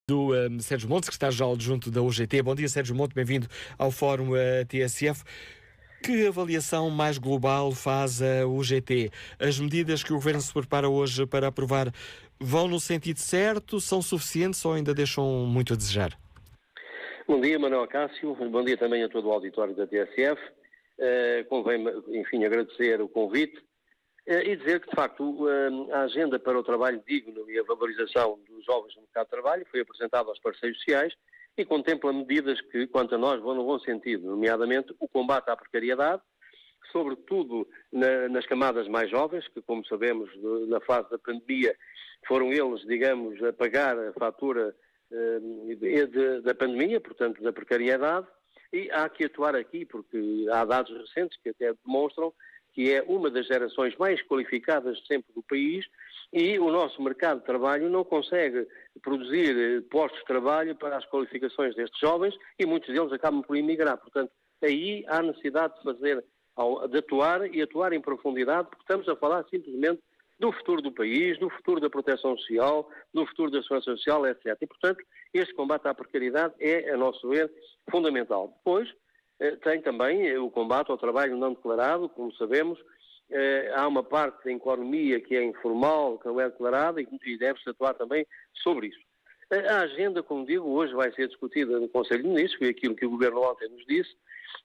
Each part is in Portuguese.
Do Sérgio Monte, secretário-geral adjunto da UGT. Bom dia, Sérgio Monte, bem-vindo ao Fórum TSF. Que avaliação mais global faz a UGT? As medidas que o Governo se prepara hoje para aprovar vão no sentido certo, são suficientes ou ainda deixam muito a desejar? Bom dia, Manuel Cássio. Bom dia também a todo o auditório da TSF. Convém-me, enfim, agradecer o convite e dizer que, de facto, a agenda para o trabalho digno e a valorização dos jovens no mercado de trabalho foi apresentada aos parceiros sociais e contempla medidas que, quanto a nós, vão no bom sentido, nomeadamente o combate à precariedade, sobretudo nas camadas mais jovens, que, como sabemos, na fase da pandemia, foram eles, digamos, a pagar a fatura da pandemia, portanto, da precariedade, e há que atuar aqui, porque há dados recentes que até demonstram que é uma das gerações mais qualificadas sempre do país e o nosso mercado de trabalho não consegue produzir postos de trabalho para as qualificações destes jovens e muitos deles acabam por emigrar. Portanto, aí há necessidade de atuar e atuar em profundidade, porque estamos a falar simplesmente do futuro do país, do futuro da proteção social, do futuro da segurança social, etc. E, portanto, este combate à precariedade é, a nosso ver, fundamental. Depois, tem também o combate ao trabalho não declarado, como sabemos. Há uma parte da economia que é informal, que não é declarada, e deve-se atuar também sobre isso. A agenda, como digo, hoje vai ser discutida no Conselho de Ministros, foi aquilo que o Governo ontem nos disse.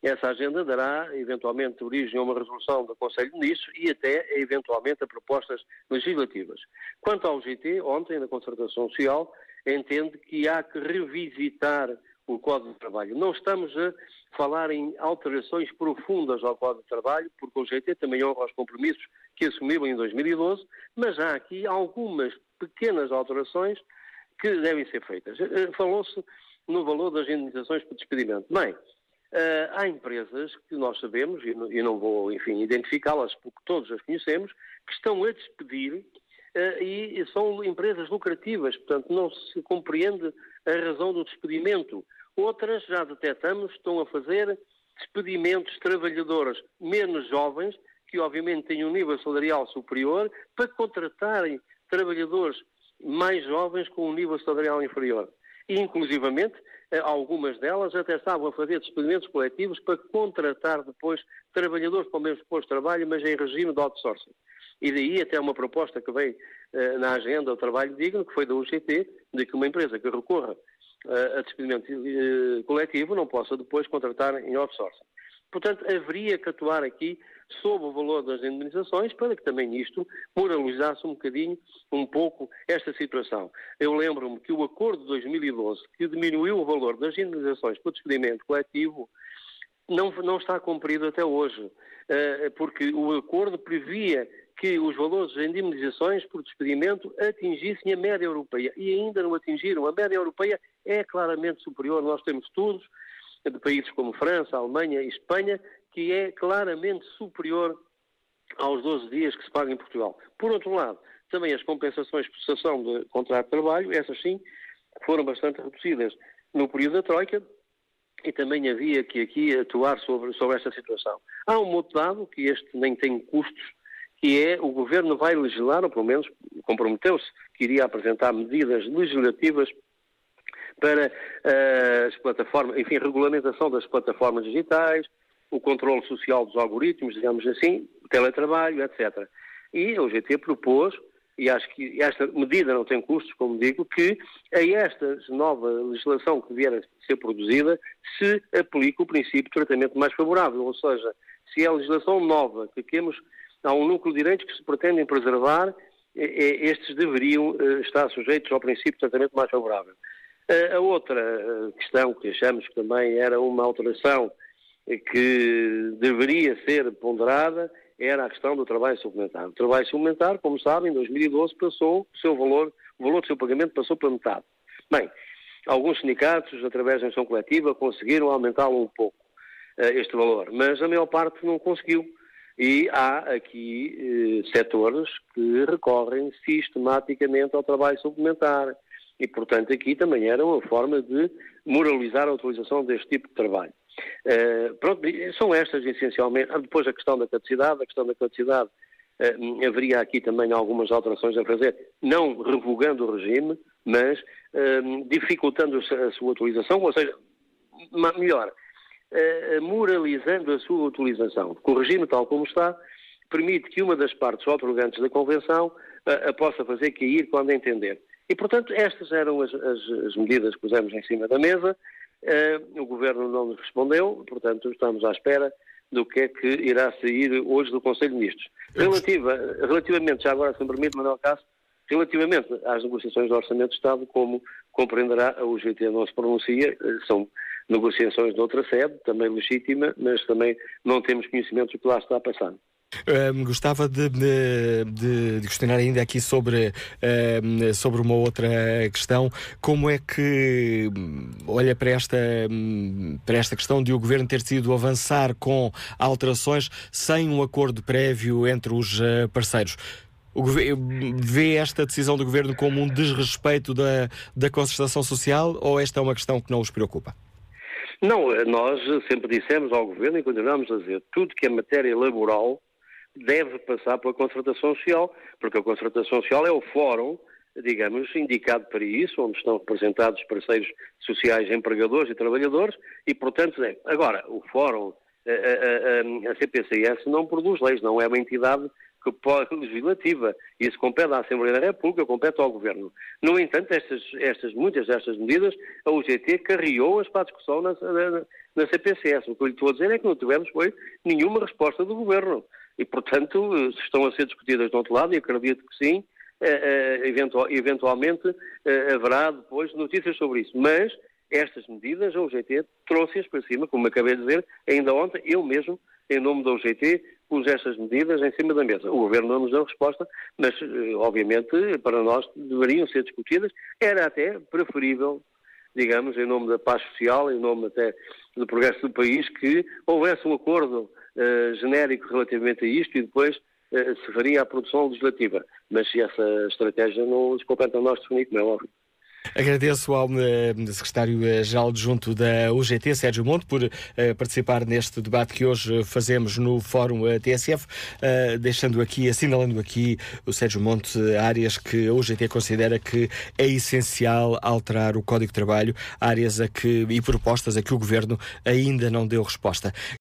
Essa agenda dará, eventualmente, origem a uma resolução do Conselho de Ministros e até, eventualmente, a propostas legislativas. Quanto ao GT, ontem, na Concertação Social, entende que há que revisitar o Código de Trabalho. Não estamos a falar em alterações profundas ao Código de Trabalho, porque o GT também honra os compromissos que assumiu em 2012, mas há aqui algumas pequenas alterações que devem ser feitas. Falou-se no valor das indenizações por despedimento. Bem, há empresas que nós sabemos, e não vou, enfim, identificá-las porque todos as conhecemos, que estão a despedir e são empresas lucrativas, portanto não se compreende a razão do despedimento. Outras, já detectamos, estão a fazer despedimentos de trabalhadoras menos jovens, que obviamente têm um nível salarial superior, para contratarem trabalhadores mais jovens com um nível salarial inferior. E, inclusivamente, algumas delas até estavam a fazer despedimentos coletivos para contratar depois trabalhadores para o mesmo posto de trabalho, mas em regime de outsourcing. E daí até uma proposta que veio na agenda do trabalho digno, que foi da UGT, de que uma empresa que recorra a despedimento coletivo não possa depois contratar em outsourcing. Portanto, haveria que atuar aqui sob o valor das indenizações para que também isto moralizasse um pouco esta situação. Eu lembro-me que o acordo de 2012, que diminuiu o valor das indenizações por despedimento coletivo, não está cumprido até hoje, porque o acordo previa que os valores das indemnizações por despedimento atingissem a média europeia e ainda não atingiram. A média europeia é claramente superior. Nós temos estudos de países como França, Alemanha e Espanha que é claramente superior aos 12 dias que se pagam em Portugal. Por outro lado, também as compensações por cessação de contrato de trabalho, essas sim, foram bastante reduzidas no período da Troika e também havia que aqui atuar sobre esta situação. Há um outro dado, que este nem tem custos, que é o Governo vai legislar, ou pelo menos comprometeu-se, que iria apresentar medidas legislativas para as plataformas, enfim, regulamentação das plataformas digitais, o controle social dos algoritmos, digamos assim, teletrabalho, etc. E o GT propôs, e acho que esta medida não tem custos, como digo, que a esta nova legislação que vier a ser produzida se aplique o princípio de tratamento mais favorável, ou seja, se é a legislação nova que temos, há um núcleo de direitos que se pretendem preservar, estes deveriam estar sujeitos ao princípio de tratamento mais favorável. A outra questão que achamos que também era uma alteração que deveria ser ponderada era a questão do trabalho suplementar. O trabalho suplementar, como sabem, em 2012 passou o valor do seu pagamento passou para metade. Bem, alguns sindicatos, através da ação coletiva, conseguiram aumentá-lo um pouco, este valor, mas a maior parte não conseguiu. E há aqui setores que recorrem sistematicamente ao trabalho suplementar. E, portanto, aqui também era uma forma de moralizar a utilização deste tipo de trabalho. Pronto, são estas essencialmente. Depois a questão da caducidade haveria aqui também algumas alterações a fazer, não revogando o regime, mas dificultando a sua utilização, ou seja, melhor, moralizando a sua utilização. Porque o regime, tal como está, permite que uma das partes outorgantes da Convenção a possa fazer cair quando entender. E, portanto, estas eram as medidas que pusemos em cima da mesa. O Governo não nos respondeu, portanto, estamos à espera do que é que irá sair hoje do Conselho de Ministros. Relativamente, já agora, se me permite, Manuel Cássio, relativamente às negociações do Orçamento de Estado, como compreenderá, a UGT não se pronuncia, são negociações de outra sede, também legítima, mas também não temos conhecimento do que lá está a passar. Gostava de questionar ainda aqui sobre uma outra questão. Como é que olha para esta questão de o Governo ter decidido avançar com alterações sem um acordo prévio entre os parceiros? Vê esta decisão do Governo como um desrespeito da concertação social, ou esta é uma questão que não os preocupa? Não, nós sempre dissemos ao Governo e continuamos a dizer, tudo que é matéria laboral deve passar pela concertação social, porque a concertação social é o fórum, digamos, indicado para isso, onde estão representados parceiros sociais, empregadores e trabalhadores, e, portanto, agora, o fórum, a CPCS não produz leis, não é uma entidade legislativa. Isso compete à Assembleia da República, compete ao Governo. No entanto, muitas destas medidas, a UGT carreou-as para a discussão na CPCS. O que eu lhe estou a dizer é que não tivemos nenhuma resposta do Governo. E, portanto, estão a ser discutidas do outro lado, e acredito que sim, eventualmente haverá depois notícias sobre isso. Mas estas medidas, a UGT trouxe-as para cima, como acabei de dizer, ainda ontem, eu mesmo, em nome da UGT, pus estas medidas em cima da mesa. O Governo não nos deu resposta, mas, obviamente, para nós deveriam ser discutidas. Era até preferível, digamos, em nome da paz social, em nome até do progresso do país, que houvesse um acordo genérico relativamente a isto e depois se faria a produção legislativa. Mas essa estratégia não nos compete a nós definir, como é óbvio. Agradeço ao secretário-geral adjunto da UGT, Sérgio Monte, por participar neste debate que hoje fazemos no Fórum TSF, assinalando aqui o Sérgio Monte áreas que a UGT considera que é essencial alterar o Código de Trabalho, áreas e propostas a que o Governo ainda não deu resposta.